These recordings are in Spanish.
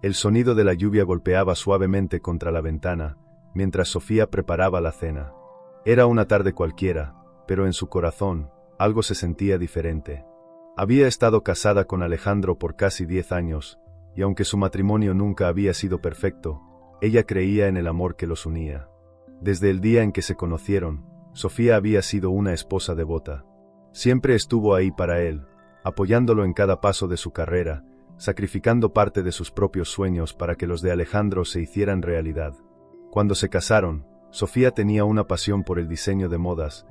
El sonido de la lluvia golpeaba suavemente contra la ventana, mientras Sofía preparaba la cena. Era una tarde cualquiera, pero en su corazón, algo se sentía diferente. Había estado casada con Alejandro por casi 10 años, y aunque su matrimonio nunca había sido perfecto, ella creía en el amor que los unía. Desde el día en que se conocieron, Sofía había sido una esposa devota. Siempre estuvo ahí para él, apoyándolo en cada paso de su carrera, sacrificando parte de sus propios sueños para que los de Alejandro se hicieran realidad. Cuando se casaron, Sofía tenía una pasión por el diseño de modas,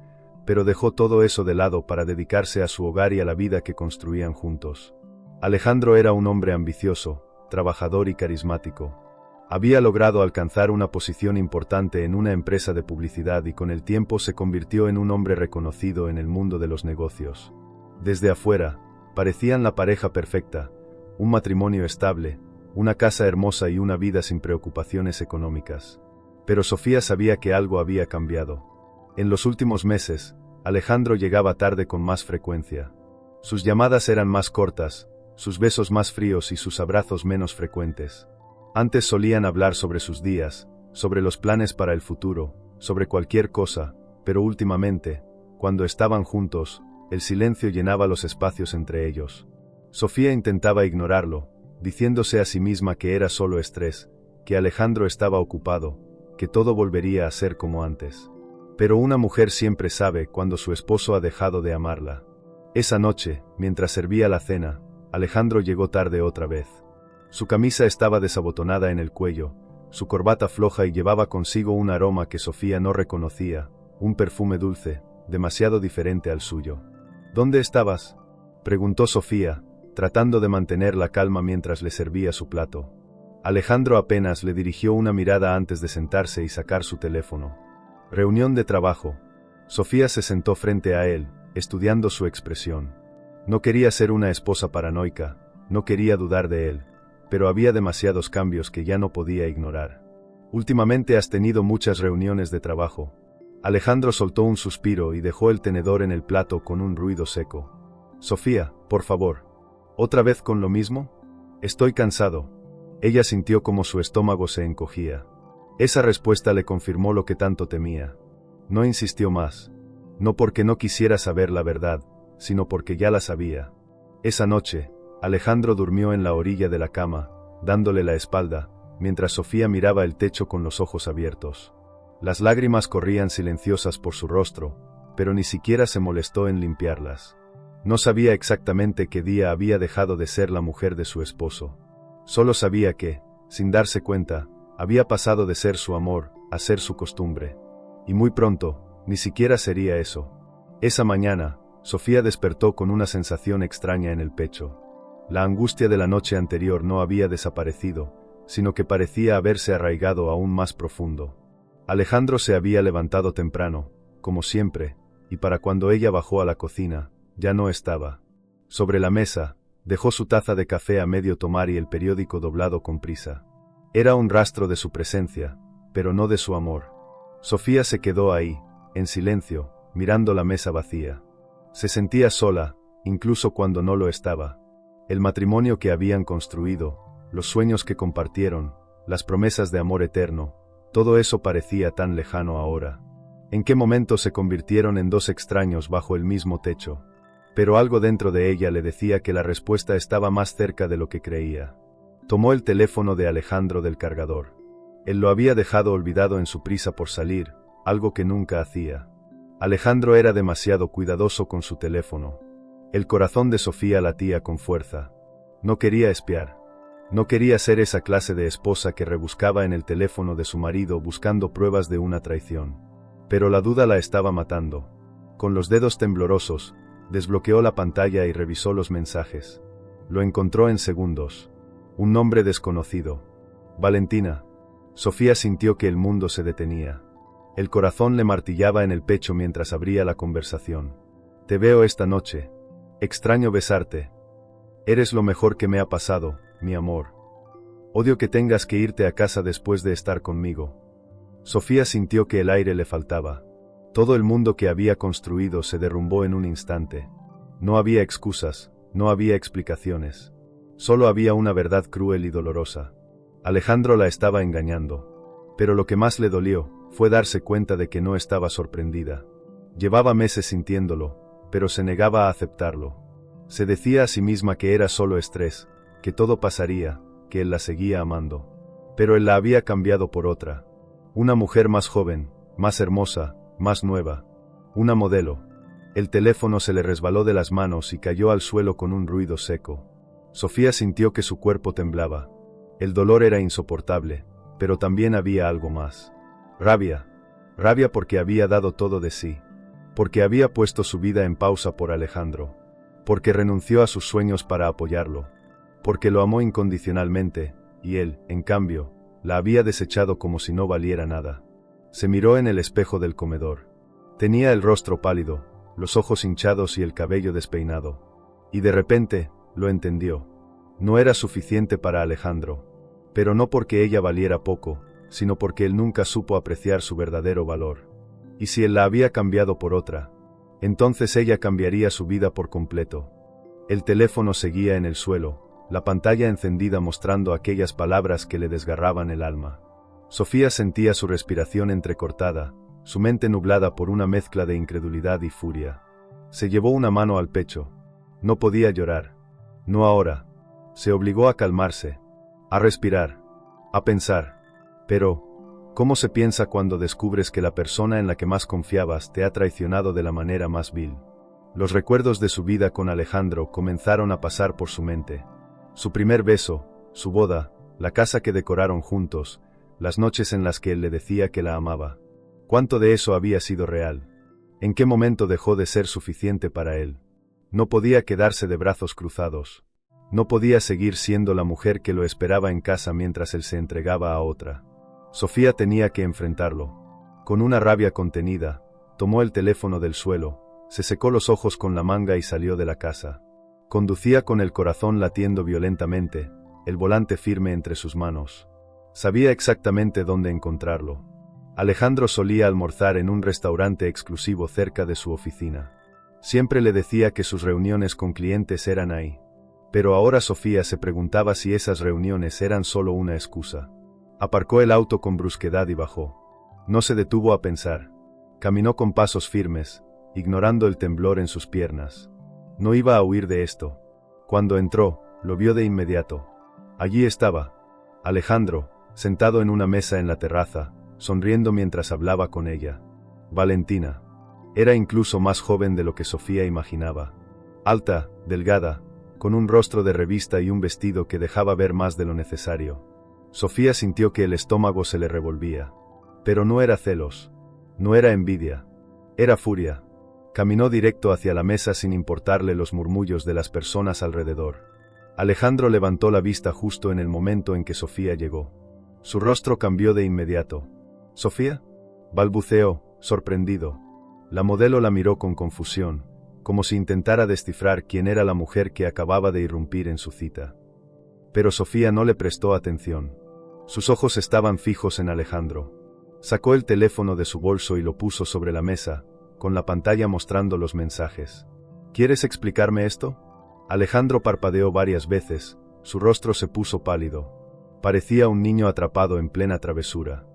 pero dejó todo eso de lado para dedicarse a su hogar y a la vida que construían juntos. Alejandro era un hombre ambicioso, trabajador y carismático. Había logrado alcanzar una posición importante en una empresa de publicidad y con el tiempo se convirtió en un hombre reconocido en el mundo de los negocios. Desde afuera, parecían la pareja perfecta, un matrimonio estable, una casa hermosa y una vida sin preocupaciones económicas. Pero Sofía sabía que algo había cambiado. En los últimos meses, Alejandro llegaba tarde con más frecuencia. Sus llamadas eran más cortas, sus besos más fríos y sus abrazos menos frecuentes. Antes solían hablar sobre sus días, sobre los planes para el futuro, sobre cualquier cosa, pero últimamente, cuando estaban juntos, el silencio llenaba los espacios entre ellos. Sofía intentaba ignorarlo, diciéndose a sí misma que era solo estrés, que Alejandro estaba ocupado, que todo volvería a ser como antes. Pero una mujer siempre sabe cuando su esposo ha dejado de amarla. Esa noche, mientras servía la cena, Alejandro llegó tarde otra vez. Su camisa estaba desabotonada en el cuello, su corbata floja y llevaba consigo un aroma que Sofía no reconocía, un perfume dulce, demasiado diferente al suyo. ¿Dónde estabas?, preguntó Sofía, tratando de mantener la calma mientras le servía su plato. Alejandro apenas le dirigió una mirada antes de sentarse y sacar su teléfono. Reunión de trabajo. Sofía se sentó frente a él, estudiando su expresión. No quería ser una esposa paranoica, no quería dudar de él, pero había demasiados cambios que ya no podía ignorar. Últimamente has tenido muchas reuniones de trabajo. Alejandro soltó un suspiro y dejó el tenedor en el plato con un ruido seco. Sofía, por favor. ¿Otra vez con lo mismo? Estoy cansado. Ella sintió como su estómago se encogía. Esa respuesta le confirmó lo que tanto temía. No insistió más. No porque no quisiera saber la verdad, sino porque ya la sabía. Esa noche, Alejandro durmió en la orilla de la cama, dándole la espalda, mientras Sofía miraba el techo con los ojos abiertos. Las lágrimas corrían silenciosas por su rostro, pero ni siquiera se molestó en limpiarlas. No sabía exactamente qué día había dejado de ser la mujer de su esposo. Solo sabía que, sin darse cuenta, había pasado de ser su amor a ser su costumbre. Y muy pronto, ni siquiera sería eso. Esa mañana, Sofía despertó con una sensación extraña en el pecho. La angustia de la noche anterior no había desaparecido, sino que parecía haberse arraigado aún más profundo. Alejandro se había levantado temprano, como siempre, y para cuando ella bajó a la cocina, ya no estaba. Sobre la mesa, dejó su taza de café a medio tomar y el periódico doblado con prisa. Era un rastro de su presencia, pero no de su amor. Sofía se quedó ahí, en silencio, mirando la mesa vacía. Se sentía sola, incluso cuando no lo estaba. El matrimonio que habían construido, los sueños que compartieron, las promesas de amor eterno, todo eso parecía tan lejano ahora. ¿En qué momento se convirtieron en dos extraños bajo el mismo techo? Pero algo dentro de ella le decía que la respuesta estaba más cerca de lo que creía. Tomó el teléfono de Alejandro del cargador. Él lo había dejado olvidado en su prisa por salir, algo que nunca hacía. Alejandro era demasiado cuidadoso con su teléfono. El corazón de Sofía latía con fuerza. No quería espiar. No quería ser esa clase de esposa que rebuscaba en el teléfono de su marido buscando pruebas de una traición. Pero la duda la estaba matando. Con los dedos temblorosos, desbloqueó la pantalla y revisó los mensajes. Lo encontró en segundos. Un nombre desconocido. Valentina. Sofía sintió que el mundo se detenía. El corazón le martillaba en el pecho mientras abría la conversación. Te veo esta noche. Extraño besarte. Eres lo mejor que me ha pasado, mi amor. Odio que tengas que irte a casa después de estar conmigo. Sofía sintió que el aire le faltaba. Todo el mundo que había construido se derrumbó en un instante. No había excusas, no había explicaciones. Solo había una verdad cruel y dolorosa. Alejandro la estaba engañando. Pero lo que más le dolió fue darse cuenta de que no estaba sorprendida. Llevaba meses sintiéndolo, pero se negaba a aceptarlo. Se decía a sí misma que era solo estrés, que todo pasaría, que él la seguía amando. Pero él la había cambiado por otra. Una mujer más joven, más hermosa, más nueva. Una modelo. El teléfono se le resbaló de las manos y cayó al suelo con un ruido seco. Sofía sintió que su cuerpo temblaba. El dolor era insoportable, pero también había algo más. Rabia. Rabia porque había dado todo de sí. Porque había puesto su vida en pausa por Alejandro. Porque renunció a sus sueños para apoyarlo. Porque lo amó incondicionalmente, y él, en cambio, la había desechado como si no valiera nada. Se miró en el espejo del comedor. Tenía el rostro pálido, los ojos hinchados y el cabello despeinado. Y de repente, lo entendió. No era suficiente para Alejandro. Pero no porque ella valiera poco, sino porque él nunca supo apreciar su verdadero valor. Y si él la había cambiado por otra, entonces ella cambiaría su vida por completo. El teléfono seguía en el suelo, la pantalla encendida mostrando aquellas palabras que le desgarraban el alma. Sofía sentía su respiración entrecortada, su mente nublada por una mezcla de incredulidad y furia. Se llevó una mano al pecho. No podía llorar. No ahora. Se obligó a calmarse, a respirar, a pensar. Pero, ¿cómo se piensa cuando descubres que la persona en la que más confiabas te ha traicionado de la manera más vil? Los recuerdos de su vida con Alejandro comenzaron a pasar por su mente. Su primer beso, su boda, la casa que decoraron juntos, las noches en las que él le decía que la amaba. ¿Cuánto de eso había sido real? ¿En qué momento dejó de ser suficiente para él? No podía quedarse de brazos cruzados. No podía seguir siendo la mujer que lo esperaba en casa mientras él se entregaba a otra. Sofía tenía que enfrentarlo. Con una rabia contenida, tomó el teléfono del suelo, se secó los ojos con la manga y salió de la casa. Conducía con el corazón latiendo violentamente, el volante firme entre sus manos. Sabía exactamente dónde encontrarlo. Alejandro solía almorzar en un restaurante exclusivo cerca de su oficina. Siempre le decía que sus reuniones con clientes eran ahí. Pero ahora Sofía se preguntaba si esas reuniones eran solo una excusa. Aparcó el auto con brusquedad y bajó. No se detuvo a pensar. Caminó con pasos firmes, ignorando el temblor en sus piernas. No iba a huir de esto. Cuando entró, lo vio de inmediato. Allí estaba Alejandro, sentado en una mesa en la terraza, sonriendo mientras hablaba con ella. Valentina. Era incluso más joven de lo que Sofía imaginaba. Alta, delgada, con un rostro de revista y un vestido que dejaba ver más de lo necesario. Sofía sintió que el estómago se le revolvía. Pero no era celos. No era envidia. Era furia. Caminó directo hacia la mesa sin importarle los murmullos de las personas alrededor. Alejandro levantó la vista justo en el momento en que Sofía llegó. Su rostro cambió de inmediato. ¿Sofía?, balbuceó, sorprendido. La modelo la miró con confusión, como si intentara descifrar quién era la mujer que acababa de irrumpir en su cita. Pero Sofía no le prestó atención. Sus ojos estaban fijos en Alejandro. Sacó el teléfono de su bolso y lo puso sobre la mesa, con la pantalla mostrando los mensajes. ¿Quieres explicarme esto? Alejandro parpadeó varias veces, su rostro se puso pálido. Parecía un niño atrapado en plena travesura.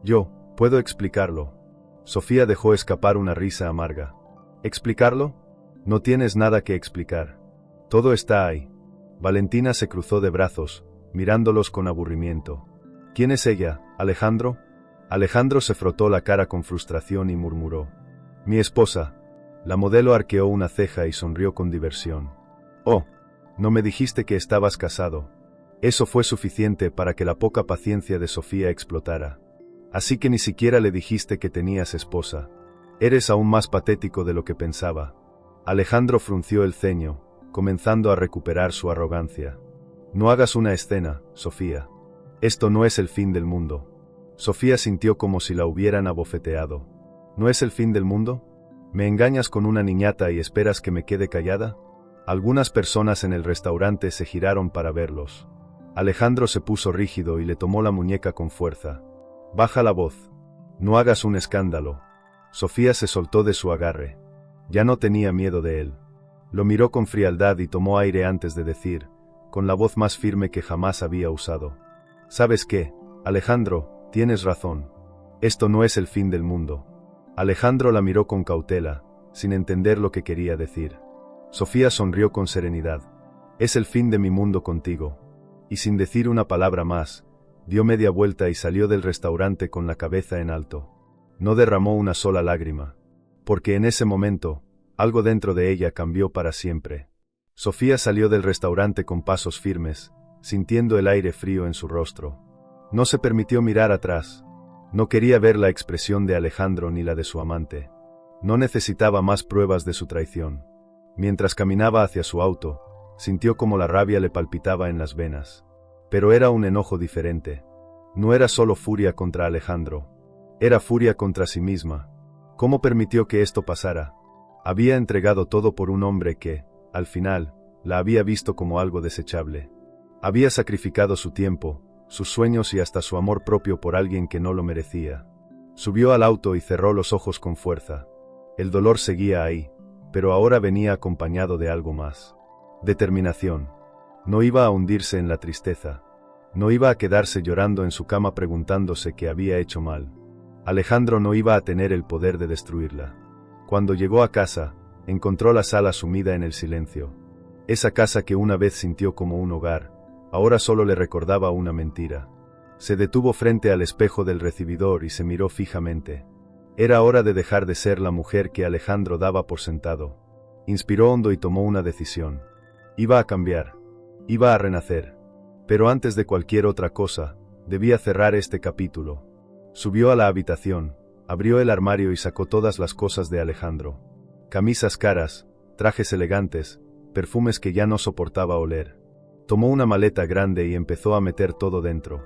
Yo, puedo explicarlo. Sofía dejó escapar una risa amarga. ¿Explicarlo? No tienes nada que explicar. Todo está ahí. Valentina se cruzó de brazos, mirándolos con aburrimiento. ¿Quién es ella, Alejandro? Alejandro se frotó la cara con frustración y murmuró. Mi esposa. La modelo arqueó una ceja y sonrió con diversión. Oh, no me dijiste que estabas casado. Eso fue suficiente para que la poca paciencia de Sofía explotara. Así que ni siquiera le dijiste que tenías esposa. Eres aún más patético de lo que pensaba. Alejandro frunció el ceño, comenzando a recuperar su arrogancia. No hagas una escena, Sofía. Esto no es el fin del mundo. Sofía sintió como si la hubieran abofeteado. ¿No es el fin del mundo? ¿Me engañas con una niñata y esperas que me quede callada? Algunas personas en el restaurante se giraron para verlos. Alejandro se puso rígido y le tomó la muñeca con fuerza. Baja la voz. No hagas un escándalo. Sofía se soltó de su agarre. Ya no tenía miedo de él. Lo miró con frialdad y tomó aire antes de decir, con la voz más firme que jamás había usado. ¿Sabes qué, Alejandro? Tienes razón. Esto no es el fin del mundo. Alejandro la miró con cautela, sin entender lo que quería decir. Sofía sonrió con serenidad. Es el fin de mi mundo contigo. Y sin decir una palabra más, dio media vuelta y salió del restaurante con la cabeza en alto. No derramó una sola lágrima. Porque en ese momento, algo dentro de ella cambió para siempre. Sofía salió del restaurante con pasos firmes, sintiendo el aire frío en su rostro. No se permitió mirar atrás. No quería ver la expresión de Alejandro ni la de su amante. No necesitaba más pruebas de su traición. Mientras caminaba hacia su auto, sintió como la rabia le palpitaba en las venas. Pero era un enojo diferente. No era solo furia contra Alejandro. Era furia contra sí misma. ¿Cómo permitió que esto pasara? Había entregado todo por un hombre que, al final, la había visto como algo desechable. Había sacrificado su tiempo, sus sueños y hasta su amor propio por alguien que no lo merecía. Subió al auto y cerró los ojos con fuerza. El dolor seguía ahí, pero ahora venía acompañado de algo más. Determinación. No iba a hundirse en la tristeza. No iba a quedarse llorando en su cama preguntándose qué había hecho mal. Alejandro no iba a tener el poder de destruirla. Cuando llegó a casa, encontró la sala sumida en el silencio. Esa casa que una vez sintió como un hogar, ahora solo le recordaba una mentira. Se detuvo frente al espejo del recibidor y se miró fijamente. Era hora de dejar de ser la mujer que Alejandro daba por sentado. Inspiró hondo y tomó una decisión. Iba a cambiar. Iba a renacer. Pero antes de cualquier otra cosa, debía cerrar este capítulo. Subió a la habitación, abrió el armario y sacó todas las cosas de Alejandro. Camisas caras, trajes elegantes, perfumes que ya no soportaba oler. Tomó una maleta grande y empezó a meter todo dentro.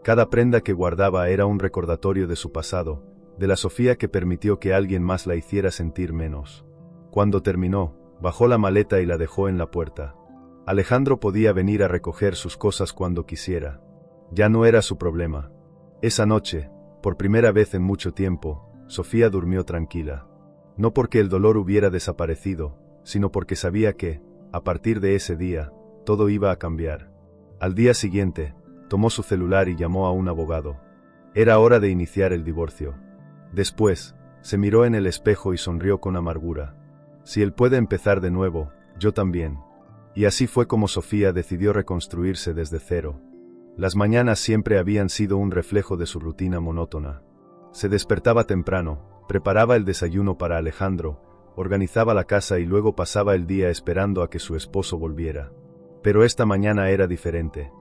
Cada prenda que guardaba era un recordatorio de su pasado, de la Sofía que permitió que alguien más la hiciera sentir menos. Cuando terminó, bajó la maleta y la dejó en la puerta. Alejandro podía venir a recoger sus cosas cuando quisiera. Ya no era su problema. Esa noche, por primera vez en mucho tiempo, Sofía durmió tranquila. No porque el dolor hubiera desaparecido, sino porque sabía que, a partir de ese día, todo iba a cambiar. Al día siguiente, tomó su celular y llamó a un abogado. Era hora de iniciar el divorcio. Después, se miró en el espejo y sonrió con amargura. Si él puede empezar de nuevo, yo también. Y así fue como Sofía decidió reconstruirse desde cero. Las mañanas siempre habían sido un reflejo de su rutina monótona. Se despertaba temprano, preparaba el desayuno para Alejandro, organizaba la casa y luego pasaba el día esperando a que su esposo volviera. Pero esta mañana era diferente.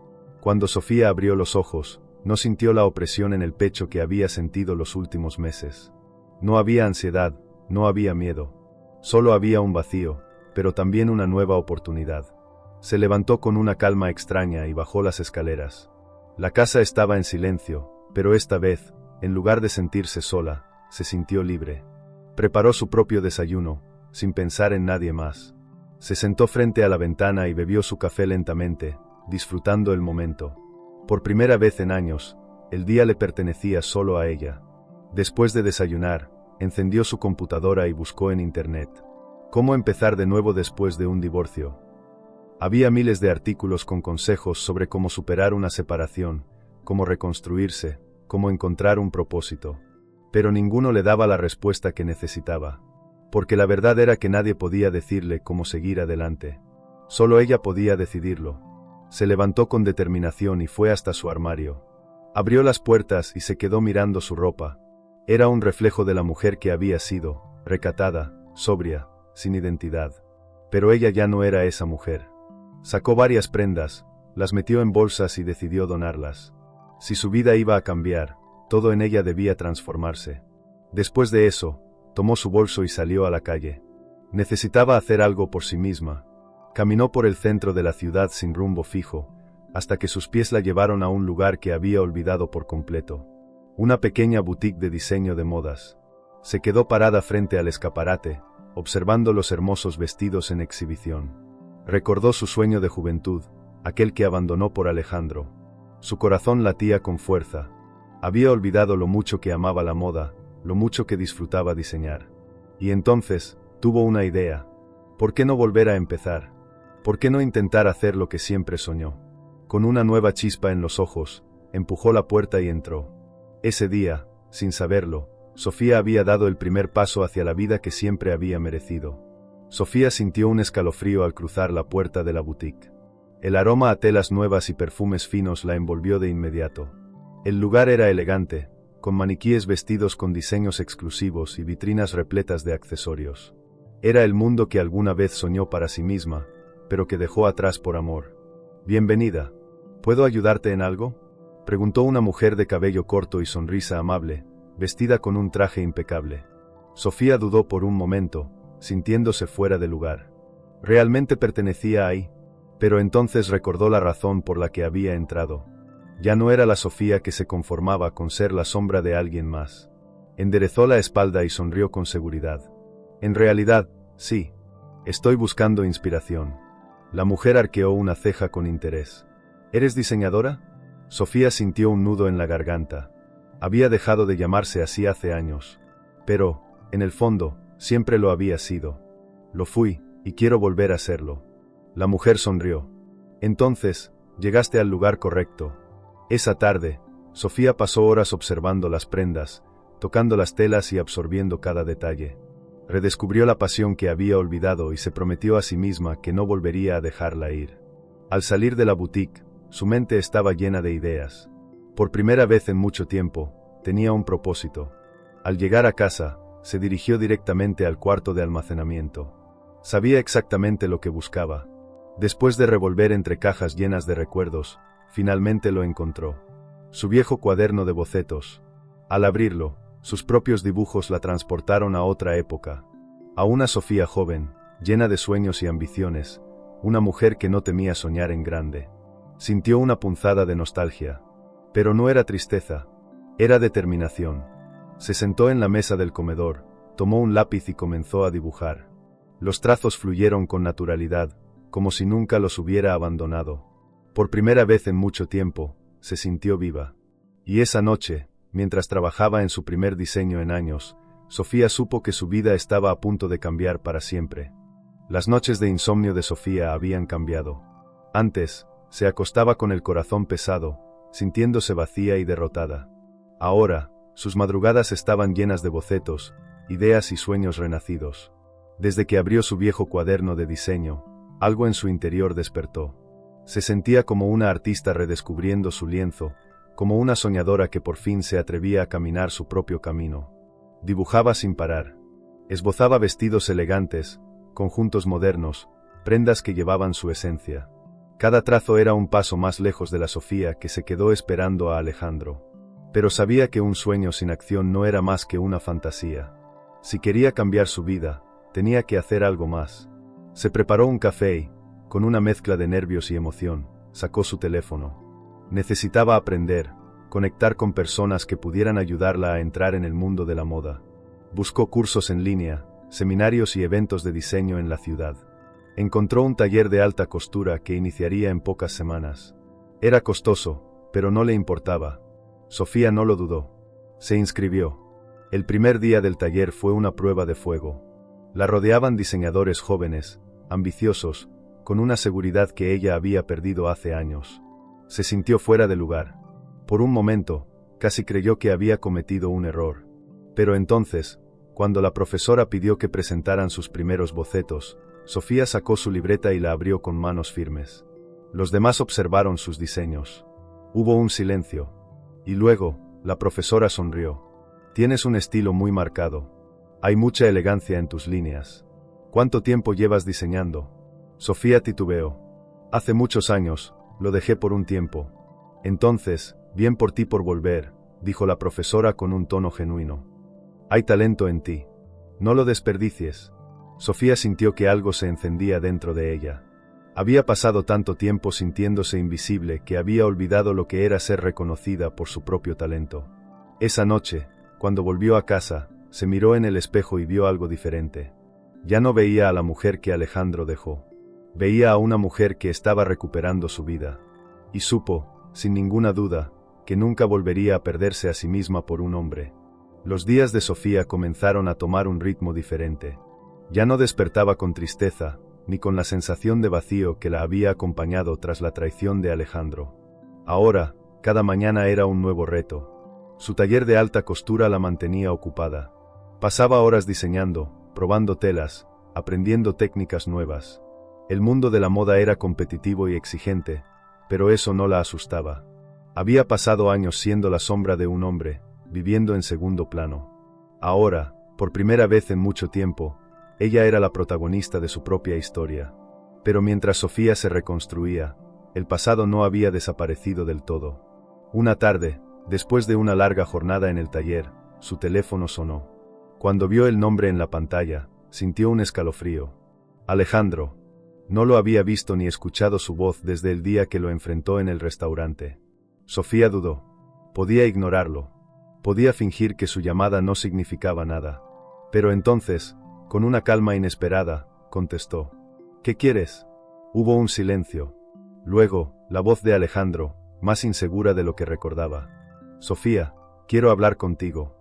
Cuando Sofía abrió los ojos, no sintió la opresión en el pecho que había sentido los últimos meses. No había ansiedad, no había miedo. Solo había un vacío, pero también una nueva oportunidad. Se levantó con una calma extraña y bajó las escaleras. La casa estaba en silencio, pero esta vez, en lugar de sentirse sola, se sintió libre. Preparó su propio desayuno, sin pensar en nadie más. Se sentó frente a la ventana y bebió su café lentamente, disfrutando el momento. Por primera vez en años, el día le pertenecía solo a ella. Después de desayunar, encendió su computadora y buscó en internet. ¿Cómo empezar de nuevo después de un divorcio? Había miles de artículos con consejos sobre cómo superar una separación, cómo reconstruirse, cómo encontrar un propósito. Pero ninguno le daba la respuesta que necesitaba. Porque la verdad era que nadie podía decirle cómo seguir adelante. Solo ella podía decidirlo. Se levantó con determinación y fue hasta su armario. Abrió las puertas y se quedó mirando su ropa. Era un reflejo de la mujer que había sido, recatada, sobria, sin identidad. Pero ella ya no era esa mujer. Sacó varias prendas, las metió en bolsas y decidió donarlas. Si su vida iba a cambiar, todo en ella debía transformarse. Después de eso, tomó su bolso y salió a la calle. Necesitaba hacer algo por sí misma. Caminó por el centro de la ciudad sin rumbo fijo, hasta que sus pies la llevaron a un lugar que había olvidado por completo. Una pequeña boutique de diseño de modas. Se quedó parada frente al escaparate, observando los hermosos vestidos en exhibición. Recordó su sueño de juventud, aquel que abandonó por Alejandro. Su corazón latía con fuerza. Había olvidado lo mucho que amaba la moda, lo mucho que disfrutaba diseñar. Y entonces, tuvo una idea. ¿Por qué no volver a empezar? ¿Por qué no intentar hacer lo que siempre soñó? Con una nueva chispa en los ojos, empujó la puerta y entró. Ese día, sin saberlo, Sofía había dado el primer paso hacia la vida que siempre había merecido. Sofía sintió un escalofrío al cruzar la puerta de la boutique. El aroma a telas nuevas y perfumes finos la envolvió de inmediato. El lugar era elegante, con maniquíes vestidos con diseños exclusivos y vitrinas repletas de accesorios. Era el mundo que alguna vez soñó para sí misma, pero que dejó atrás por amor. «Bienvenida. ¿Puedo ayudarte en algo?», preguntó una mujer de cabello corto y sonrisa amable, vestida con un traje impecable. Sofía dudó por un momento, sintiéndose fuera de lugar. ¿Realmente pertenecía ahí? Pero entonces recordó la razón por la que había entrado. Ya no era la Sofía que se conformaba con ser la sombra de alguien más. Enderezó la espalda y sonrió con seguridad. «En realidad, sí. Estoy buscando inspiración». La mujer arqueó una ceja con interés. «¿Eres diseñadora?». Sofía sintió un nudo en la garganta. Había dejado de llamarse así hace años. Pero, en el fondo, siempre lo había sido. «Lo fui, y quiero volver a serlo». La mujer sonrió. «Entonces, llegaste al lugar correcto». Esa tarde, Sofía pasó horas observando las prendas, tocando las telas y absorbiendo cada detalle. Redescubrió la pasión que había olvidado y se prometió a sí misma que no volvería a dejarla ir. Al salir de la boutique, su mente estaba llena de ideas. Por primera vez en mucho tiempo, tenía un propósito. Al llegar a casa, se dirigió directamente al cuarto de almacenamiento. Sabía exactamente lo que buscaba. Después de revolver entre cajas llenas de recuerdos, finalmente lo encontró. Su viejo cuaderno de bocetos. Al abrirlo, sus propios dibujos la transportaron a otra época. A una Sofía joven, llena de sueños y ambiciones, una mujer que no temía soñar en grande. Sintió una punzada de nostalgia. Pero no era tristeza, era determinación. Se sentó en la mesa del comedor, tomó un lápiz y comenzó a dibujar. Los trazos fluyeron con naturalidad, como si nunca los hubiera abandonado. Por primera vez en mucho tiempo, se sintió viva. Y esa noche, mientras trabajaba en su primer diseño en años, Sofía supo que su vida estaba a punto de cambiar para siempre. Las noches de insomnio de Sofía habían cambiado. Antes, se acostaba con el corazón pesado, sintiéndose vacía y derrotada. Ahora, sus madrugadas estaban llenas de bocetos, ideas y sueños renacidos. Desde que abrió su viejo cuaderno de diseño, algo en su interior despertó. Se sentía como una artista redescubriendo su lienzo, como una soñadora que por fin se atrevía a caminar su propio camino. Dibujaba sin parar. Esbozaba vestidos elegantes, conjuntos modernos, prendas que llevaban su esencia. Cada trazo era un paso más lejos de la Sofía que se quedó esperando a Alejandro. Pero sabía que un sueño sin acción no era más que una fantasía. Si quería cambiar su vida, tenía que hacer algo más. Se preparó un café y, con una mezcla de nervios y emoción, sacó su teléfono. Necesitaba aprender, conectar con personas que pudieran ayudarla a entrar en el mundo de la moda. Buscó cursos en línea, seminarios y eventos de diseño en la ciudad. Encontró un taller de alta costura que iniciaría en pocas semanas. Era costoso, pero no le importaba. Sofía no lo dudó. Se inscribió. El primer día del taller fue una prueba de fuego. La rodeaban diseñadores jóvenes, ambiciosos, con una seguridad que ella había perdido hace años. Se sintió fuera de lugar. Por un momento, casi creyó que había cometido un error. Pero entonces, cuando la profesora pidió que presentaran sus primeros bocetos, Sofía sacó su libreta y la abrió con manos firmes. Los demás observaron sus diseños. Hubo un silencio. Y luego, la profesora sonrió. «Tienes un estilo muy marcado. Hay mucha elegancia en tus líneas. ¿Cuánto tiempo llevas diseñando?». Sofía titubeó. «Hace muchos años, lo dejé por un tiempo». «Entonces, bien por ti por volver», dijo la profesora con un tono genuino. «Hay talento en ti. No lo desperdicies». Sofía sintió que algo se encendía dentro de ella. Había pasado tanto tiempo sintiéndose invisible que había olvidado lo que era ser reconocida por su propio talento. Esa noche, cuando volvió a casa, se miró en el espejo y vio algo diferente. Ya no veía a la mujer que Alejandro dejó. Veía a una mujer que estaba recuperando su vida. Y supo, sin ninguna duda, que nunca volvería a perderse a sí misma por un hombre. Los días de Sofía comenzaron a tomar un ritmo diferente. Ya no despertaba con tristeza, ni con la sensación de vacío que la había acompañado tras la traición de Alejandro. Ahora, Cada mañana era un nuevo reto. Su taller de alta costura la mantenía ocupada. Pasaba horas diseñando, probando telas, aprendiendo técnicas nuevas. El mundo de la moda era competitivo y exigente, pero eso no la asustaba. Había pasado años siendo la sombra de un hombre, viviendo en segundo plano. Ahora, por primera vez en mucho tiempo, ella era la protagonista de su propia historia. Pero mientras Sofía se reconstruía, el pasado no había desaparecido del todo. Una tarde, después de una larga jornada en el taller, su teléfono sonó. Cuando vio el nombre en la pantalla, sintió un escalofrío. Alejandro. No lo había visto ni escuchado su voz desde el día que lo enfrentó en el restaurante. Sofía dudó. Podía ignorarlo. Podía fingir que su llamada no significaba nada. Pero entonces, con una calma inesperada, contestó. ¿Qué quieres? Hubo un silencio. Luego, la voz de Alejandro, más insegura de lo que recordaba. Sofía, quiero hablar contigo.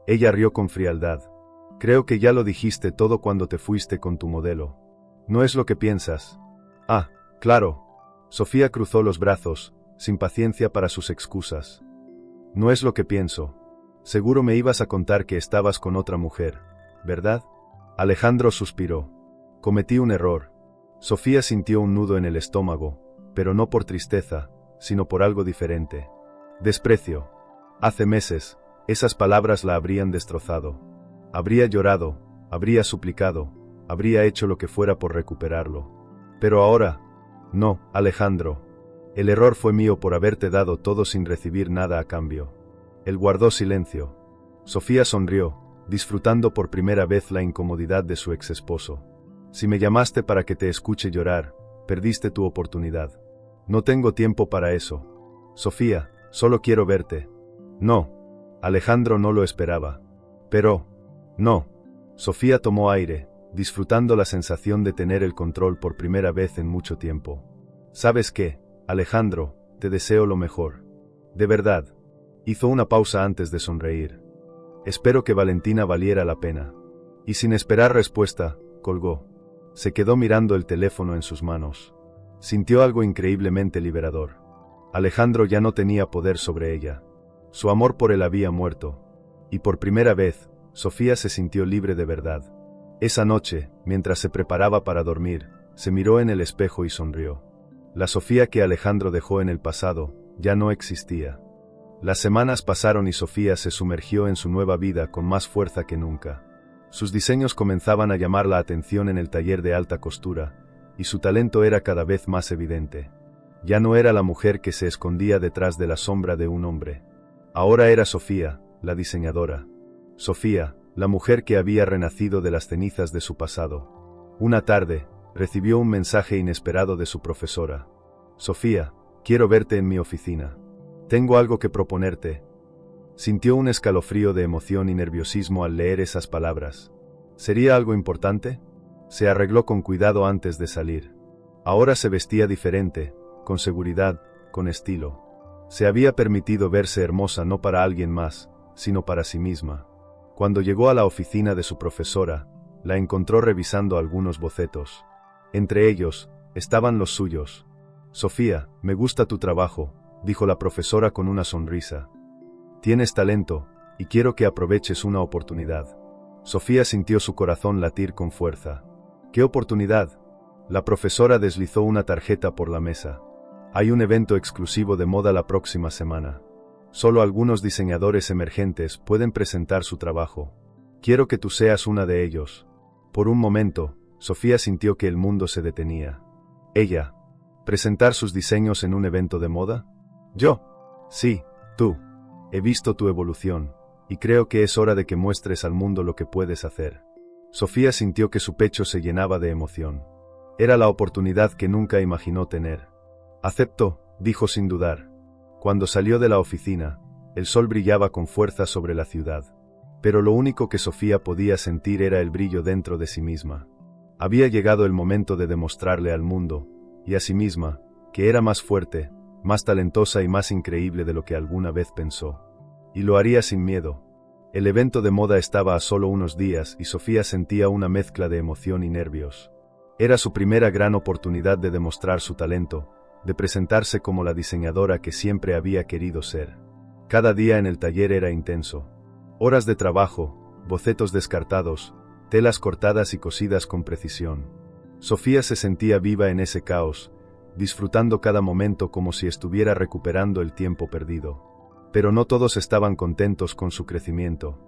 Ella rió con frialdad. Creo que ya lo dijiste todo cuando te fuiste con tu modelo. ¿No es lo que piensas? Ah, claro. Sofía cruzó los brazos, sin paciencia para sus excusas. No es lo que pienso. Seguro me ibas a contar que estabas con otra mujer, ¿verdad? Alejandro suspiró. Cometí un error. Sofía sintió un nudo en el estómago, pero no por tristeza, sino por algo diferente. Desprecio. Hace meses, esas palabras la habrían destrozado. Habría llorado, habría suplicado, habría hecho lo que fuera por recuperarlo. Pero ahora, no, Alejandro. El error fue mío por haberte dado todo sin recibir nada a cambio. Él guardó silencio. Sofía sonrió, disfrutando por primera vez la incomodidad de su ex esposo. Si me llamaste para que te escuche llorar, perdiste tu oportunidad. No tengo tiempo para eso. Sofía, solo quiero verte. No. Alejandro no lo esperaba. Pero, no. Sofía tomó aire, disfrutando la sensación de tener el control por primera vez en mucho tiempo. ¿Sabes qué, Alejandro? Te deseo lo mejor. De verdad. Hizo una pausa antes de sonreír. Espero que Valentina valiera la pena. Y sin esperar respuesta, colgó. Se quedó mirando el teléfono en sus manos. Sintió algo increíblemente liberador. Alejandro ya no tenía poder sobre ella. Su amor por él había muerto. Y por primera vez, Sofía se sintió libre de verdad. Esa noche, mientras se preparaba para dormir, se miró en el espejo y sonrió. La Sofía que Alejandro dejó en el pasado, ya no existía. Las semanas pasaron y Sofía se sumergió en su nueva vida con más fuerza que nunca. Sus diseños comenzaban a llamar la atención en el taller de alta costura, y su talento era cada vez más evidente. Ya no era la mujer que se escondía detrás de la sombra de un hombre. Ahora era Sofía, la diseñadora. Sofía, la mujer que había renacido de las cenizas de su pasado. Una tarde, recibió un mensaje inesperado de su profesora. Sofía, quiero verte en mi oficina. Tengo algo que proponerte. Sintió un escalofrío de emoción y nerviosismo al leer esas palabras. ¿Sería algo importante? Se arregló con cuidado antes de salir. Ahora se vestía diferente, con seguridad, con estilo. Se había permitido verse hermosa no para alguien más, sino para sí misma. Cuando llegó a la oficina de su profesora, la encontró revisando algunos bocetos. Entre ellos, estaban los suyos. Sofía, me gusta tu trabajo, dijo la profesora con una sonrisa. Tienes talento, y quiero que aproveches una oportunidad. Sofía sintió su corazón latir con fuerza. ¿Qué oportunidad? La profesora deslizó una tarjeta por la mesa. Hay un evento exclusivo de moda la próxima semana. Solo algunos diseñadores emergentes pueden presentar su trabajo. Quiero que tú seas una de ellos. Por un momento, Sofía sintió que el mundo se detenía. Ella. ¿Presentar sus diseños en un evento de moda? ¿Yo? Sí, tú. He visto tu evolución, y creo que es hora de que muestres al mundo lo que puedes hacer. Sofía sintió que su pecho se llenaba de emoción. Era la oportunidad que nunca imaginó tener. Acepto, dijo sin dudar. Cuando salió de la oficina, el sol brillaba con fuerza sobre la ciudad. Pero lo único que Sofía podía sentir era el brillo dentro de sí misma. Había llegado el momento de demostrarle al mundo, y a sí misma, que era más fuerte, más talentosa y más increíble de lo que alguna vez pensó. Y lo haría sin miedo. El evento de moda estaba a solo unos días y Sofía sentía una mezcla de emoción y nervios. Era su primera gran oportunidad de demostrar su talento, de presentarse como la diseñadora que siempre había querido ser. Cada día en el taller era intenso. Horas de trabajo, bocetos descartados, telas cortadas y cosidas con precisión. Sofía se sentía viva en ese caos, disfrutando cada momento como si estuviera recuperando el tiempo perdido. Pero no todos estaban contentos con su crecimiento.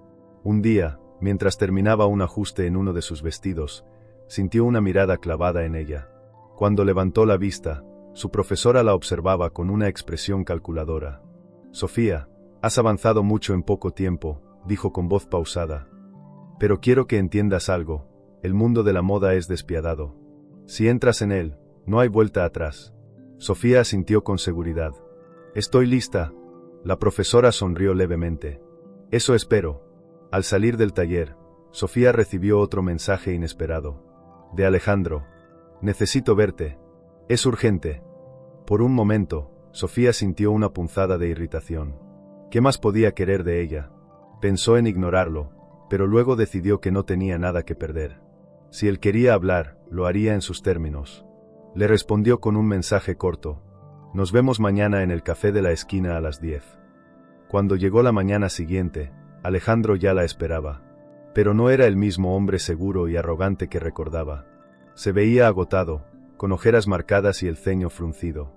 Un día, mientras terminaba un ajuste en uno de sus vestidos, sintió una mirada clavada en ella. Cuando levantó la vista, su profesora la observaba con una expresión calculadora. «Sofía, has avanzado mucho en poco tiempo», dijo con voz pausada. «Pero quiero que entiendas algo, el mundo de la moda es despiadado. Si entras en él, no hay vuelta atrás». Sofía asintió con seguridad. «Estoy lista». La profesora sonrió levemente. «Eso espero». Al salir del taller, Sofía recibió otro mensaje inesperado. De Alejandro. «Necesito verte. Es urgente». Por un momento, Sofía sintió una punzada de irritación. ¿Qué más podía querer de ella? Pensó en ignorarlo, pero luego decidió que no tenía nada que perder. Si él quería hablar, lo haría en sus términos. Le respondió con un mensaje corto. «Nos vemos mañana en el café de la esquina a las 10». Cuando llegó la mañana siguiente, Alejandro ya la esperaba. Pero no era el mismo hombre seguro y arrogante que recordaba. Se veía agotado, con ojeras marcadas y el ceño fruncido.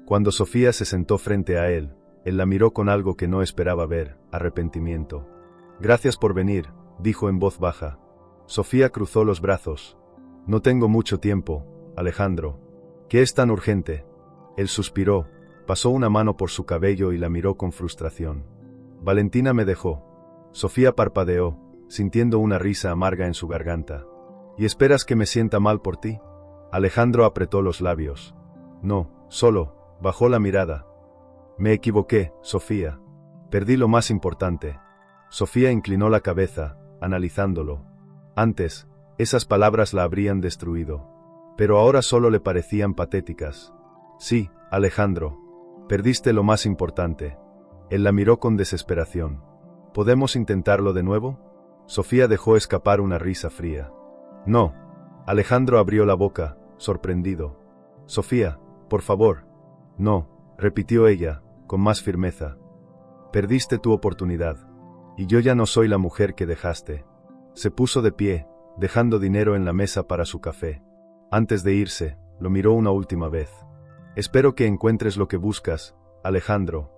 Cuando Sofía se sentó frente a él la miró con algo que no esperaba ver, arrepentimiento. «Gracias por venir», dijo en voz baja. Sofía cruzó los brazos. «No tengo mucho tiempo, Alejandro». «¿Qué es tan urgente?». Él suspiró, pasó una mano por su cabello y la miró con frustración. «Valentina me dejó». Sofía parpadeó, sintiendo una risa amarga en su garganta. «¿Y esperas que me sienta mal por ti?». Alejandro apretó los labios. «No, solo», bajó la mirada. «Me equivoqué, Sofía. Perdí lo más importante». Sofía inclinó la cabeza, analizándolo. Antes, esas palabras la habrían destruido. Pero ahora solo le parecían patéticas. «Sí, Alejandro. Perdiste lo más importante». Él la miró con desesperación. «¿Podemos intentarlo de nuevo?». Sofía dejó escapar una risa fría. «No». Alejandro abrió la boca, sorprendido. «Sofía, por favor». «No», repitió ella, con más firmeza. «Perdiste tu oportunidad. Y yo ya no soy la mujer que dejaste». Se puso de pie, dejando dinero en la mesa para su café. Antes de irse, lo miró una última vez. «Espero que encuentres lo que buscas, Alejandro.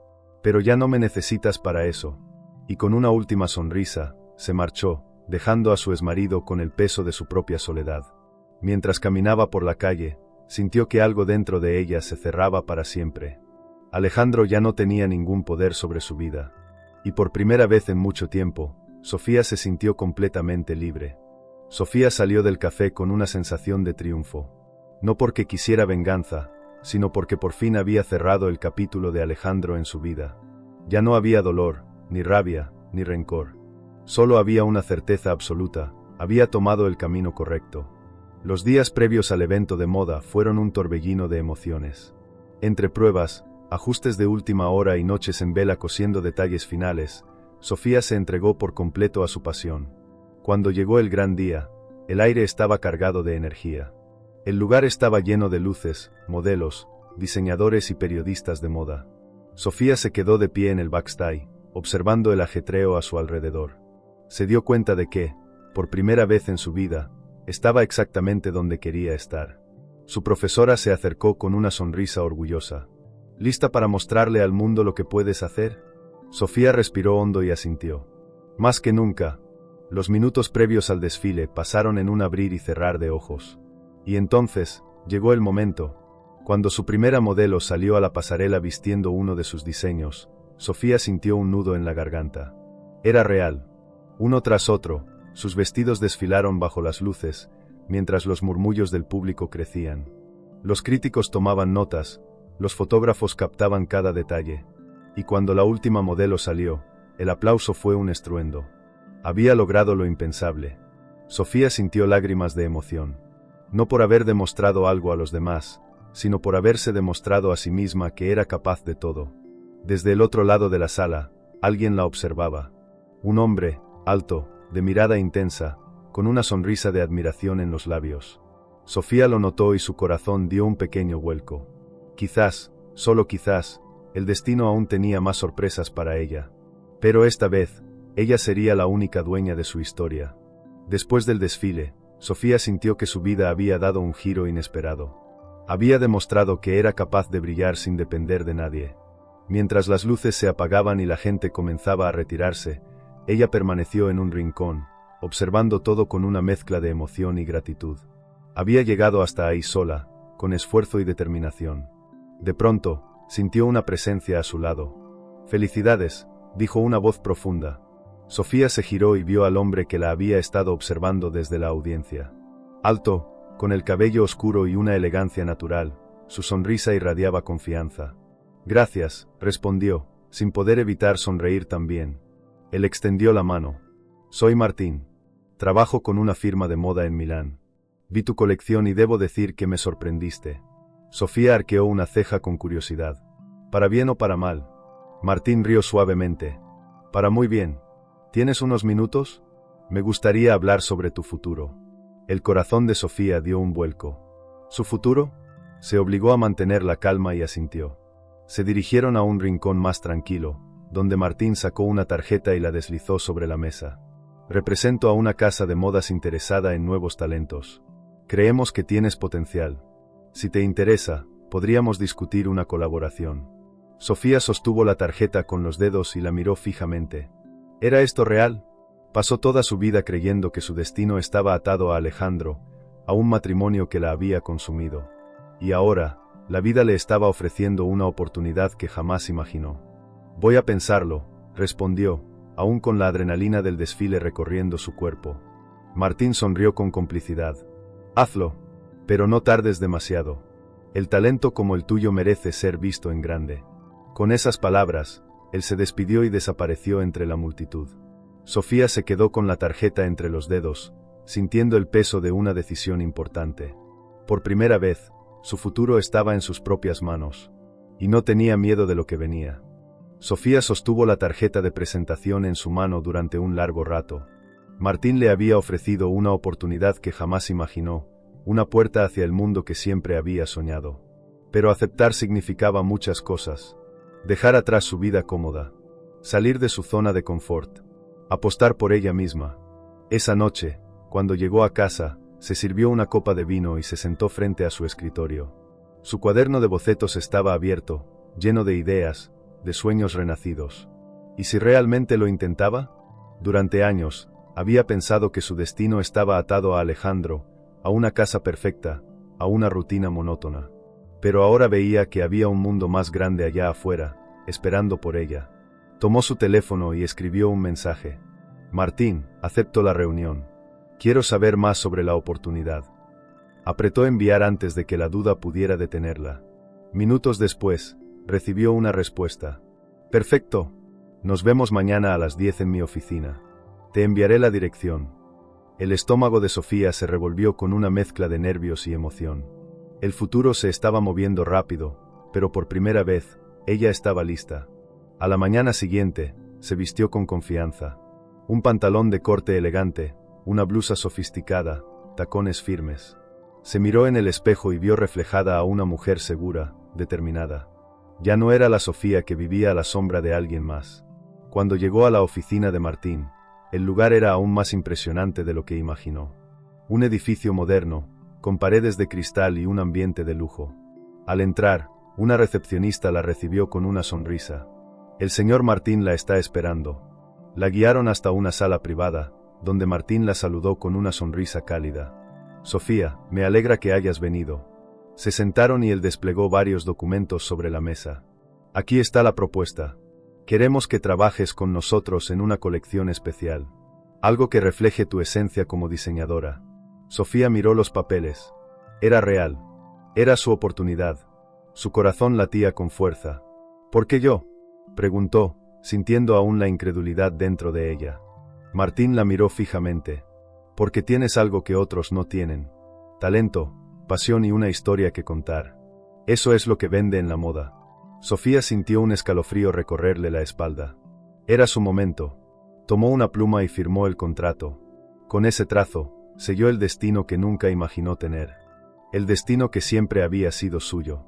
Pero ya no me necesitas para eso». Y con una última sonrisa, se marchó, dejando a su exmarido con el peso de su propia soledad. Mientras caminaba por la calle, sintió que algo dentro de ella se cerraba para siempre. Alejandro ya no tenía ningún poder sobre su vida. Y por primera vez en mucho tiempo, Sofía se sintió completamente libre. Sofía salió del café con una sensación de triunfo. No porque quisiera venganza, sino porque por fin había cerrado el capítulo de Alejandro en su vida. Ya no había dolor, ni rabia, ni rencor. Solo había una certeza absoluta: había tomado el camino correcto. Los días previos al evento de moda fueron un torbellino de emociones. Entre pruebas, ajustes de última hora y noches en vela cosiendo detalles finales, Sofía se entregó por completo a su pasión. Cuando llegó el gran día, el aire estaba cargado de energía. El lugar estaba lleno de luces, modelos, diseñadores y periodistas de moda. Sofía se quedó de pie en el backstage, observando el ajetreo a su alrededor. Se dio cuenta de que, por primera vez en su vida, estaba exactamente donde quería estar. Su profesora se acercó con una sonrisa orgullosa. ¿Lista para mostrarle al mundo lo que puedes hacer? Sofía respiró hondo y asintió. Más que nunca. Los minutos previos al desfile pasaron en un abrir y cerrar de ojos. Y entonces, llegó el momento. Cuando su primera modelo salió a la pasarela vistiendo uno de sus diseños, Sofía sintió un nudo en la garganta. Era real. Uno tras otro, sus vestidos desfilaron bajo las luces, mientras los murmullos del público crecían. Los críticos tomaban notas, los fotógrafos captaban cada detalle. Y cuando la última modelo salió, el aplauso fue un estruendo. Había logrado lo impensable. Sofía sintió lágrimas de emoción. No por haber demostrado algo a los demás, sino por haberse demostrado a sí misma que era capaz de todo. Desde el otro lado de la sala, alguien la observaba. Un hombre, alto, de mirada intensa, con una sonrisa de admiración en los labios. Sofía lo notó y su corazón dio un pequeño vuelco. Quizás, solo quizás, el destino aún tenía más sorpresas para ella. Pero esta vez, ella sería la única dueña de su historia. Después del desfile, Sofía sintió que su vida había dado un giro inesperado. Había demostrado que era capaz de brillar sin depender de nadie. Mientras las luces se apagaban y la gente comenzaba a retirarse, ella permaneció en un rincón, observando todo con una mezcla de emoción y gratitud. Había llegado hasta ahí sola, con esfuerzo y determinación. De pronto, sintió una presencia a su lado. «Felicidades», dijo una voz profunda. Sofía se giró y vio al hombre que la había estado observando desde la audiencia. Alto, con el cabello oscuro y una elegancia natural, su sonrisa irradiaba confianza. «Gracias», respondió, sin poder evitar sonreír también. Él extendió la mano. «Soy Martín. Trabajo con una firma de moda en Milán. Vi tu colección y debo decir que me sorprendiste». Sofía arqueó una ceja con curiosidad. «¿Para bien o para mal?» Martín rió suavemente. «Para muy bien. ¿Tienes unos minutos? Me gustaría hablar sobre tu futuro». El corazón de Sofía dio un vuelco. ¿Su futuro? Se obligó a mantener la calma y asintió. Se dirigieron a un rincón más tranquilo, donde Martín sacó una tarjeta y la deslizó sobre la mesa. «Represento a una casa de modas interesada en nuevos talentos. Creemos que tienes potencial. Si te interesa, podríamos discutir una colaboración». Sofía sostuvo la tarjeta con los dedos y la miró fijamente. ¿Era esto real? Pasó toda su vida creyendo que su destino estaba atado a Alejandro, a un matrimonio que la había consumido. Y ahora, la vida le estaba ofreciendo una oportunidad que jamás imaginó. «Voy a pensarlo», respondió, aún con la adrenalina del desfile recorriendo su cuerpo. Martín sonrió con complicidad. «Hazlo, pero no tardes demasiado. El talento como el tuyo merece ser visto en grande». Con esas palabras, él se despidió y desapareció entre la multitud. Sofía se quedó con la tarjeta entre los dedos, sintiendo el peso de una decisión importante. Por primera vez, su futuro estaba en sus propias manos. Y no tenía miedo de lo que venía. Sofía sostuvo la tarjeta de presentación en su mano durante un largo rato. Martín le había ofrecido una oportunidad que jamás imaginó, una puerta hacia el mundo que siempre había soñado. Pero aceptar significaba muchas cosas. Dejar atrás su vida cómoda. Salir de su zona de confort. Apostar por ella misma. Esa noche, cuando llegó a casa, se sirvió una copa de vino y se sentó frente a su escritorio. Su cuaderno de bocetos estaba abierto, lleno de ideas, de sueños renacidos. ¿Y si realmente lo intentaba? Durante años, había pensado que su destino estaba atado a Alejandro, a una casa perfecta, a una rutina monótona. Pero ahora veía que había un mundo más grande allá afuera, esperando por ella. Tomó su teléfono y escribió un mensaje. «Martín, acepto la reunión. Quiero saber más sobre la oportunidad». Apretó enviar antes de que la duda pudiera detenerla. Minutos después, recibió una respuesta. «Perfecto. Nos vemos mañana a las 10 en mi oficina. Te enviaré la dirección». El estómago de Sofía se revolvió con una mezcla de nervios y emoción. El futuro se estaba moviendo rápido, pero por primera vez, ella estaba lista. A la mañana siguiente, se vistió con confianza. Un pantalón de corte elegante, una blusa sofisticada, tacones firmes. Se miró en el espejo y vio reflejada a una mujer segura, determinada. Ya no era la Sofía que vivía a la sombra de alguien más. Cuando llegó a la oficina de Martín, el lugar era aún más impresionante de lo que imaginó. Un edificio moderno, con paredes de cristal y un ambiente de lujo. Al entrar, una recepcionista la recibió con una sonrisa. «El señor Martín la está esperando». La guiaron hasta una sala privada, donde Martín la saludó con una sonrisa cálida. «Sofía, me alegra que hayas venido». Se sentaron y él desplegó varios documentos sobre la mesa. «Aquí está la propuesta. Queremos que trabajes con nosotros en una colección especial. Algo que refleje tu esencia como diseñadora». Sofía miró los papeles. Era real. Era su oportunidad. Su corazón latía con fuerza. «¿Por qué yo?», preguntó, sintiendo aún la incredulidad dentro de ella. Martín la miró fijamente. «Porque tienes algo que otros no tienen. Talento, pasión y una historia que contar. Eso es lo que vende en la moda». Sofía sintió un escalofrío recorrerle la espalda. Era su momento. Tomó una pluma y firmó el contrato. Con ese trazo, selló el destino que nunca imaginó tener. El destino que siempre había sido suyo.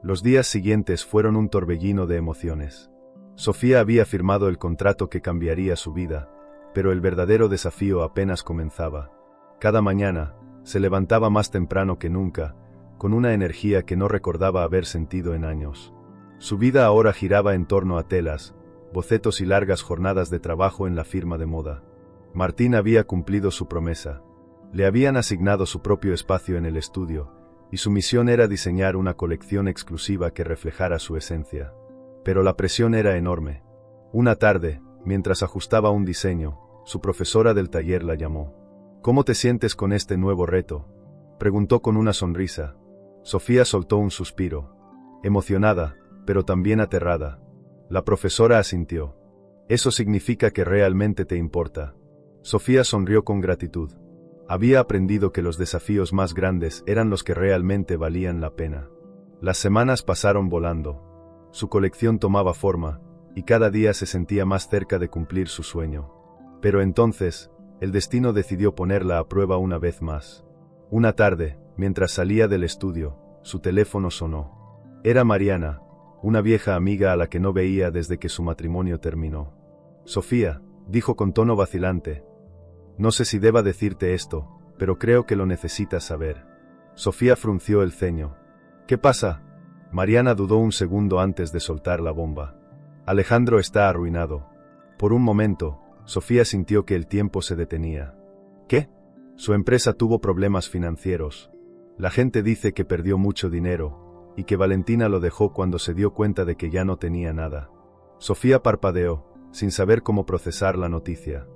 Los días siguientes fueron un torbellino de emociones. Sofía había firmado el contrato que cambiaría su vida, pero el verdadero desafío apenas comenzaba. Cada mañana, se levantaba más temprano que nunca, con una energía que no recordaba haber sentido en años. Su vida ahora giraba en torno a telas, bocetos y largas jornadas de trabajo en la firma de moda. Martín había cumplido su promesa. Le habían asignado su propio espacio en el estudio, y su misión era diseñar una colección exclusiva que reflejara su esencia. Pero la presión era enorme. Una tarde, mientras ajustaba un diseño, su profesora del taller la llamó. «¿Cómo te sientes con este nuevo reto?», preguntó con una sonrisa. Sofía soltó un suspiro. Emocionada, pero también aterrada. La profesora asintió. «Eso significa que realmente te importa». Sofía sonrió con gratitud. Había aprendido que los desafíos más grandes eran los que realmente valían la pena. Las semanas pasaron volando. Su colección tomaba forma, y cada día se sentía más cerca de cumplir su sueño. Pero entonces, el destino decidió ponerla a prueba una vez más. Una tarde, mientras salía del estudio, su teléfono sonó. Era Mariana, una vieja amiga a la que no veía desde que su matrimonio terminó. «Sofía», dijo con tono vacilante. «No sé si deba decirte esto, pero creo que lo necesitas saber». Sofía frunció el ceño. «¿Qué pasa?». Mariana dudó un segundo antes de soltar la bomba. «Alejandro está arruinado». Por un momento, Sofía sintió que el tiempo se detenía. «¿Qué?». «Su empresa tuvo problemas financieros. La gente dice que perdió mucho dinero, y que Valentina lo dejó cuando se dio cuenta de que ya no tenía nada». Sofía parpadeó, sin saber cómo procesar la noticia.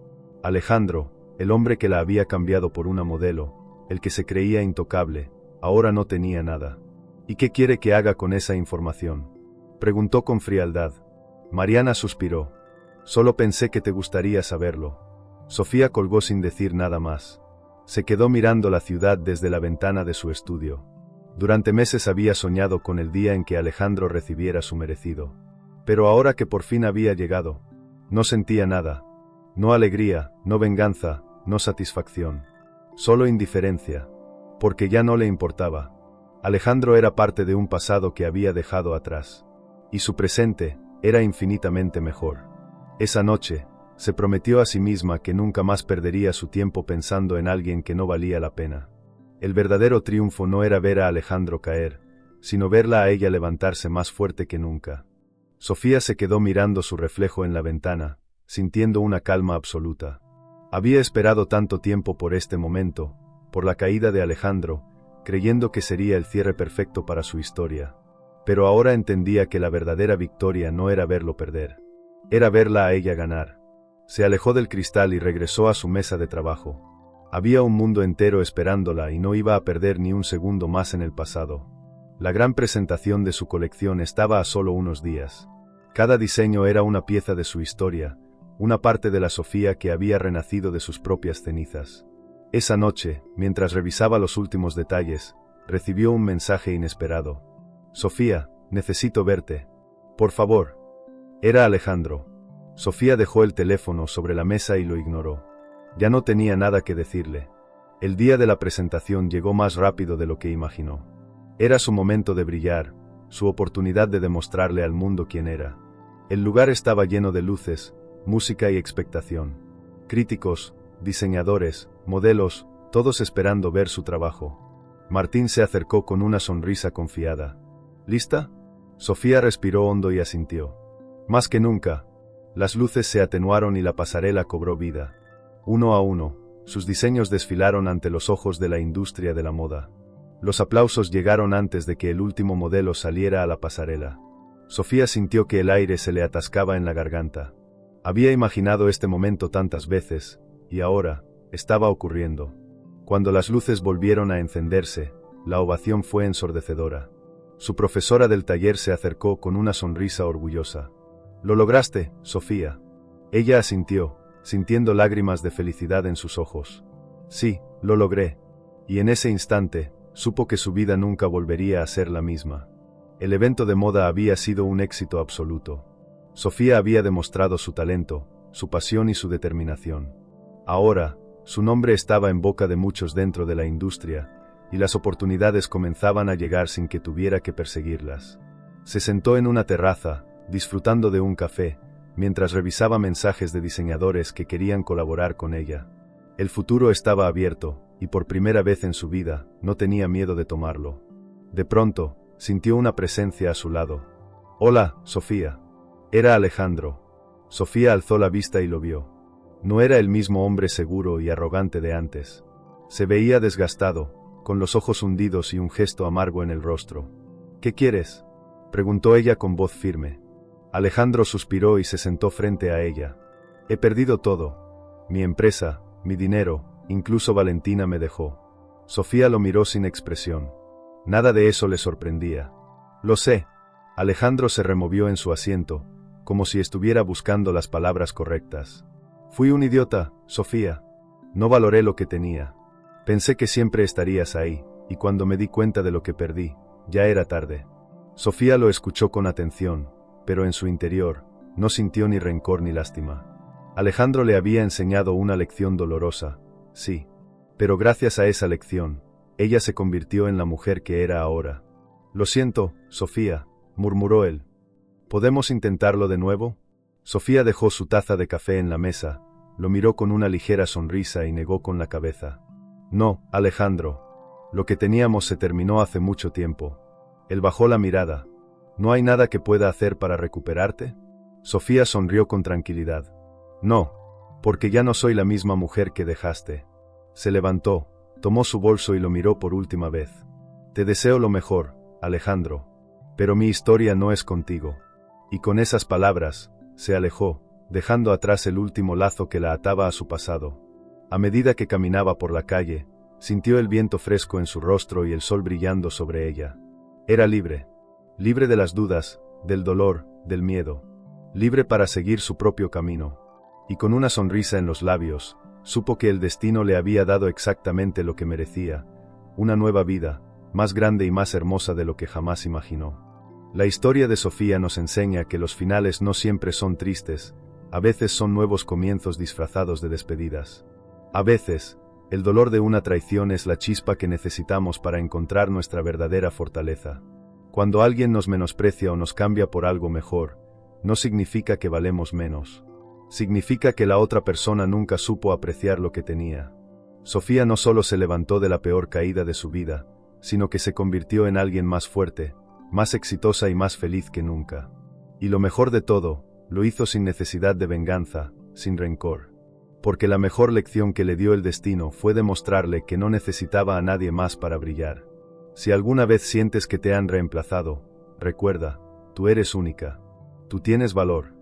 Alejandro, el hombre que la había cambiado por una modelo, el que se creía intocable, ahora no tenía nada. «¿Y qué quiere que haga con esa información?», preguntó con frialdad. Mariana suspiró. «Solo pensé que te gustaría saberlo». Sofía colgó sin decir nada más. Se quedó mirando la ciudad desde la ventana de su estudio. Durante meses había soñado con el día en que Alejandro recibiera su merecido. Pero ahora que por fin había llegado, no sentía nada. No alegría, no venganza, no satisfacción. Solo indiferencia. Porque ya no le importaba. Alejandro era parte de un pasado que había dejado atrás. Y su presente era infinitamente mejor. Esa noche, se prometió a sí misma que nunca más perdería su tiempo pensando en alguien que no valía la pena. El verdadero triunfo no era ver a Alejandro caer, sino verla a ella levantarse más fuerte que nunca. Sofía se quedó mirando su reflejo en la ventana, sintiendo una calma absoluta. Había esperado tanto tiempo por este momento, por la caída de Alejandro, creyendo que sería el cierre perfecto para su historia. Pero ahora entendía que la verdadera victoria no era verlo perder. Era verla a ella ganar. Se alejó del cristal y regresó a su mesa de trabajo. Había un mundo entero esperándola y no iba a perder ni un segundo más en el pasado. La gran presentación de su colección estaba a solo unos días. Cada diseño era una pieza de su historia, una parte de la Sofía que había renacido de sus propias cenizas. Esa noche, mientras revisaba los últimos detalles, recibió un mensaje inesperado. «Sofía, necesito verte. Por favor». Era Alejandro. Sofía dejó el teléfono sobre la mesa y lo ignoró. Ya no tenía nada que decirle. El día de la presentación llegó más rápido de lo que imaginó. Era su momento de brillar, su oportunidad de demostrarle al mundo quién era. El lugar estaba lleno de luces, música y expectación. Críticos, diseñadores, modelos, todos esperando ver su trabajo. Martín se acercó con una sonrisa confiada. «¿Lista?». Sofía respiró hondo y asintió. Más que nunca. Las luces se atenuaron y la pasarela cobró vida. Uno a uno, sus diseños desfilaron ante los ojos de la industria de la moda. Los aplausos llegaron antes de que el último modelo saliera a la pasarela. Sofía sintió que el aire se le atascaba en la garganta. Había imaginado este momento tantas veces, y ahora, estaba ocurriendo. Cuando las luces volvieron a encenderse, la ovación fue ensordecedora. Su profesora del taller se acercó con una sonrisa orgullosa. «Lo lograste, Sofía». Ella asintió, sintiendo lágrimas de felicidad en sus ojos. «Sí, lo logré». Y en ese instante, supo que su vida nunca volvería a ser la misma. El evento de moda había sido un éxito absoluto. Sofía había demostrado su talento, su pasión y su determinación. Ahora, su nombre estaba en boca de muchos dentro de la industria, y las oportunidades comenzaban a llegar sin que tuviera que perseguirlas. Se sentó en una terraza, disfrutando de un café, mientras revisaba mensajes de diseñadores que querían colaborar con ella. El futuro estaba abierto, y por primera vez en su vida, no tenía miedo de tomarlo. De pronto, sintió una presencia a su lado. «Hola, Sofía». Era Alejandro. Sofía alzó la vista y lo vio. No era el mismo hombre seguro y arrogante de antes. Se veía desgastado, con los ojos hundidos y un gesto amargo en el rostro. «¿Qué quieres?», preguntó ella con voz firme. Alejandro suspiró y se sentó frente a ella. «He perdido todo. Mi empresa, mi dinero, incluso Valentina me dejó». Sofía lo miró sin expresión. Nada de eso le sorprendía. «Lo sé». Alejandro se removió en su asiento, como si estuviera buscando las palabras correctas. «Fui un idiota, Sofía. No valoré lo que tenía. Pensé que siempre estarías ahí, y cuando me di cuenta de lo que perdí, ya era tarde». Sofía lo escuchó con atención, pero en su interior, no sintió ni rencor ni lástima. Alejandro le había enseñado una lección dolorosa, sí. Pero gracias a esa lección, ella se convirtió en la mujer que era ahora. «Lo siento, Sofía», murmuró él. «¿Podemos intentarlo de nuevo?». Sofía dejó su taza de café en la mesa, lo miró con una ligera sonrisa y negó con la cabeza. «No, Alejandro. Lo que teníamos se terminó hace mucho tiempo». Él bajó la mirada. «¿No hay nada que pueda hacer para recuperarte?». Sofía sonrió con tranquilidad. «No, porque ya no soy la misma mujer que dejaste». Se levantó, tomó su bolso y lo miró por última vez. «Te deseo lo mejor, Alejandro. Pero mi historia no es contigo». Y con esas palabras, se alejó, dejando atrás el último lazo que la ataba a su pasado. A medida que caminaba por la calle, sintió el viento fresco en su rostro y el sol brillando sobre ella. Era libre. Libre de las dudas, del dolor, del miedo. Libre para seguir su propio camino. Y con una sonrisa en los labios, supo que el destino le había dado exactamente lo que merecía, una nueva vida, más grande y más hermosa de lo que jamás imaginó. La historia de Sofía nos enseña que los finales no siempre son tristes, a veces son nuevos comienzos disfrazados de despedidas. A veces, el dolor de una traición es la chispa que necesitamos para encontrar nuestra verdadera fortaleza. Cuando alguien nos menosprecia o nos cambia por algo mejor, no significa que valemos menos. Significa que la otra persona nunca supo apreciar lo que tenía. Sofía no solo se levantó de la peor caída de su vida, sino que se convirtió en alguien más fuerte, más exitosa y más feliz que nunca. Y lo mejor de todo, lo hizo sin necesidad de venganza, sin rencor. Porque la mejor lección que le dio el destino fue demostrarle que no necesitaba a nadie más para brillar. Si alguna vez sientes que te han reemplazado, recuerda, tú eres única. Tú tienes valor.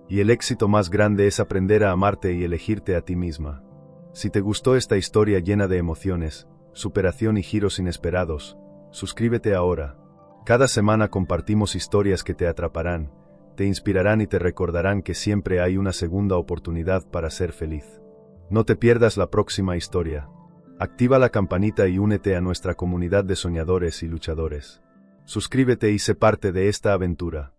Y el éxito más grande es aprender a amarte y elegirte a ti misma. Si te gustó esta historia llena de emociones, superación y giros inesperados, suscríbete ahora. Cada semana compartimos historias que te atraparán, te inspirarán y te recordarán que siempre hay una segunda oportunidad para ser feliz. No te pierdas la próxima historia. Activa la campanita y únete a nuestra comunidad de soñadores y luchadores. Suscríbete y sé parte de esta aventura.